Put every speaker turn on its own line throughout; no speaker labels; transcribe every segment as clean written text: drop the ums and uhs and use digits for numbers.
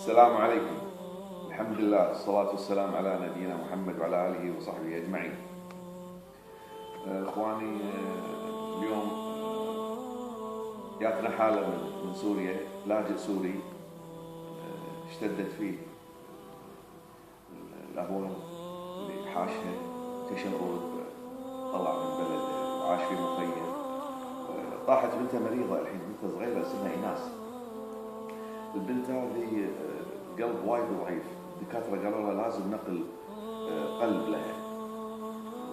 السلام عليكم. الحمد لله، الصلاة والسلام على نبينا محمد وعلى آله وصحبه أجمعين. إخواني، اليوم جاتنا حالة من سوريا، لاجئ سوري اشتدت فيه الأهوال اللي حاشها تشرد، طلع من بلده وعاش في مخيم. طاحت بنته مريضة الحين، بنته صغيرة اسمها إيناس. البنت هذه قلب وايد ضعيف، الدكاترة قالوا لها لازم نقل قلب لها،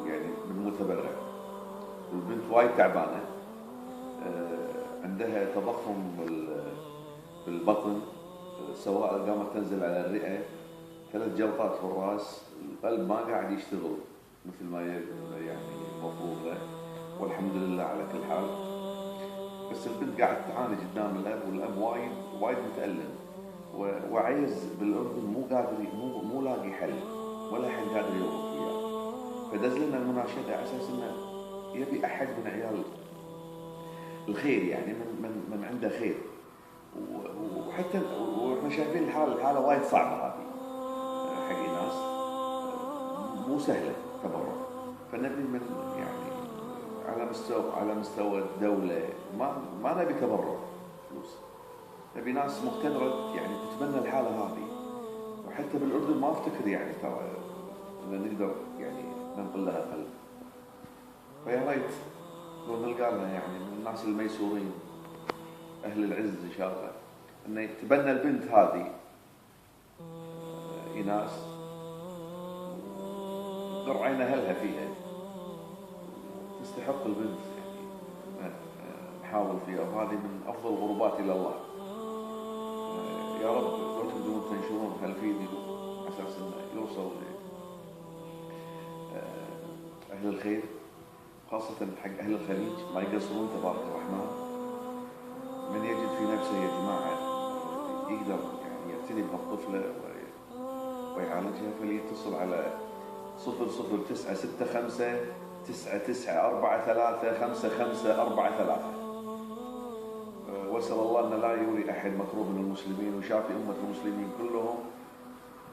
يعني من متبرع. والبنت وايد تعبانة، عندها تضخم بالبطن، سواء قامت تنزل على الرئة، 3 جلطات في الراس، القلب ما قاعد يشتغل مثل ما يعني المفروض له، والحمد لله على كل حال. بس البنت قاعد تعاني قدام الأب، والأب وايد متألم، وعايز بالأردن مو لاقي حل، ولا حد قادر يوقف وياه. فدز لنا المناشدة على أساس إنه يبي أحد من عيال الخير، يعني من عنده خير. وحتى واحنا شايفين الحالة وايد صعبة هذه حق ناس، مو سهلة تبرع. فنبي من يعني على مستوى الدولة، ما نبي تبرع فلوس، نبي ناس مقتدرة يعني تتبنى الحالة هذه. وحتى بالأردن ما افتكر يعني ترى إن نقدر يعني ننقل لها قلب. فيا ريت لو نلقى لنا يعني من الناس الميسورين، أهل العز إن شاء الله، إنه يتبنى البنت هذه إيناس، وقر عين أهلها فيها. تستحق البنت يعني، نحاول فيها، وهذه من أفضل القربات إلى الله. يا رب لو تقدرون تنشرون هالفيديو على أساس إنه يوصل أهل الخير، خاصة حق أهل الخليج، ما يقصرون تبارك الرحمن. من يجد في نفسه يا جماعة يقدر يعني يعتني بهالطفلة ويعالجها، فليتصل على 00965 9943 5543. واسأل الله أن لا يوري أحد مكروه من المسلمين، وشافي أمة المسلمين كلهم.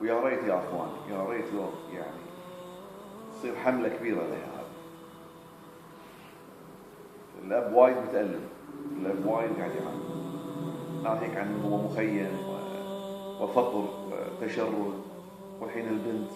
ويا ريت يا أخوان، يا ريت لو يعني تصير حملة كبيرة لها هذه. الأب وايد متألم، الأب وايد قاعد يعاني، ناهيك عن هو مخيم وفقر وتشرد، والحين البنت